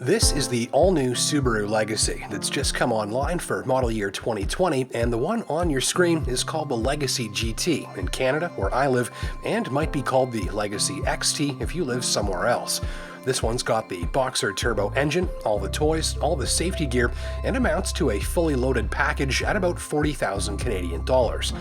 This is the all-new Subaru Legacy that's just come online for model year 2020, and the one on your screen is called the Legacy GT in Canada, where I live, and might be called the Legacy XT if you live somewhere else. This one's got the Boxer turbo engine, all the toys, all the safety gear, and amounts to a fully loaded package at about 40,000 Canadian dollars.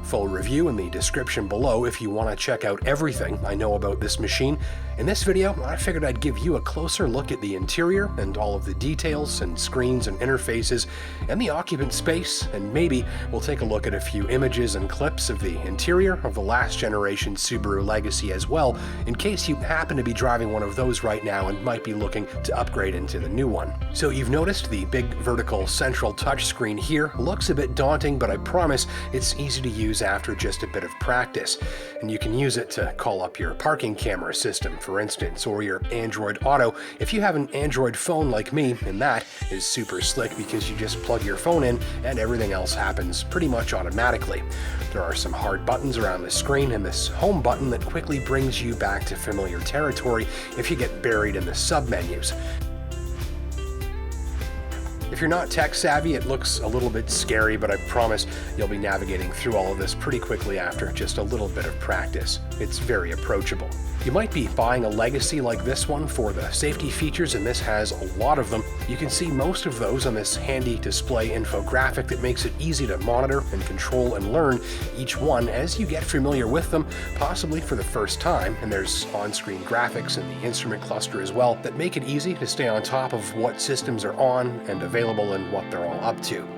Full review in the description below if you want to check out everything I know about this machine. In this video, I figured I'd give you a closer look at the interior and all of the details and screens and interfaces and the occupant space, and maybe we'll take a look at a few images and clips of the interior of the last generation Subaru Legacy as well, in case you happen to be driving one of those right now and might be looking to upgrade into the new one. So you've noticed the big vertical central touchscreen here looks a bit daunting, but I promise it's easy to use after just a bit of practice. And you can use it to call up your parking camera system, for instance, or your Android Auto if you have an Android phone like me, and that is super slick because you just plug your phone in and everything else happens pretty much automatically. There are some hard buttons around the screen and this home button that quickly brings you back to familiar territory if you get buried in the sub-menus. If you're not tech savvy, it looks a little bit scary, but I promise you'll be navigating through all of this pretty quickly after just a little bit of practice. It's very approachable. You might be buying a Legacy like this one for the safety features, and this has a lot of them. You can see most of those on this handy display infographic that makes it easy to monitor and control and learn each one as you get familiar with them, possibly for the first time. And there's on-screen graphics in the instrument cluster as well that make it easy to stay on top of what systems are on and available and what they're all up to.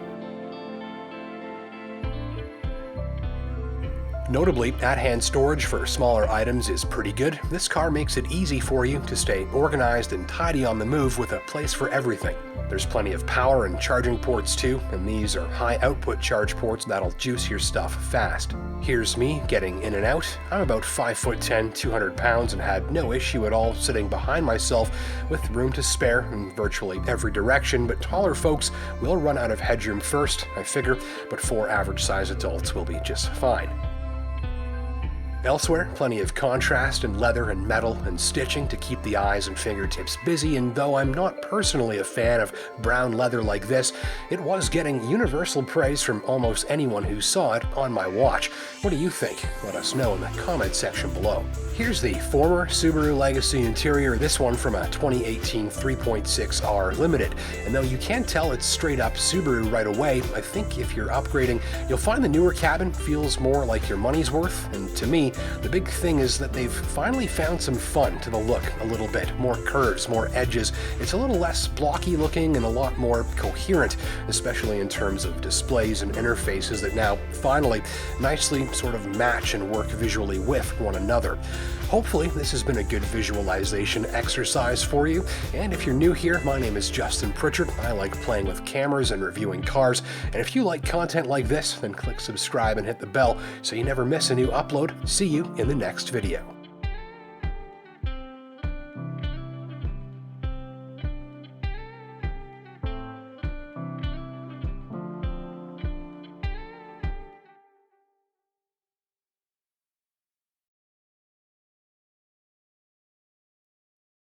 Notably, at-hand storage for smaller items is pretty good. This car makes it easy for you to stay organized and tidy on the move with a place for everything. There's plenty of power and charging ports too, and these are high-output charge ports that'll juice your stuff fast. Here's me getting in and out. I'm about 5'10", 200 pounds, and had no issue at all sitting behind myself with room to spare in virtually every direction, but taller folks will run out of headroom first, I figure, but 4 average-size adults will be just fine. Elsewhere, plenty of contrast and leather and metal and stitching to keep the eyes and fingertips busy, and though I'm not personally a fan of brown leather like this, it was getting universal praise from almost anyone who saw it on my watch. What do you think? Let us know in the comment section below. Here's the former Subaru Legacy interior, this one from a 2018 3.6R Limited. And though you can't tell it's straight up Subaru right away, I think if you're upgrading, you'll find the newer cabin feels more like your money's worth. And to me, the big thing is that they've finally found some fun to the look a little bit. More curves, more edges. It's a little less blocky looking and a lot more coherent, especially in terms of displays and interfaces that now finally nicely sort of match and work visually with one another. Hopefully this has been a good visualization exercise for you, and if you're new here, my name is Justin Pritchard. I like playing with cameras and reviewing cars, and if you like content like this, then click subscribe and hit the bell so you never miss a new upload. See you in the next video.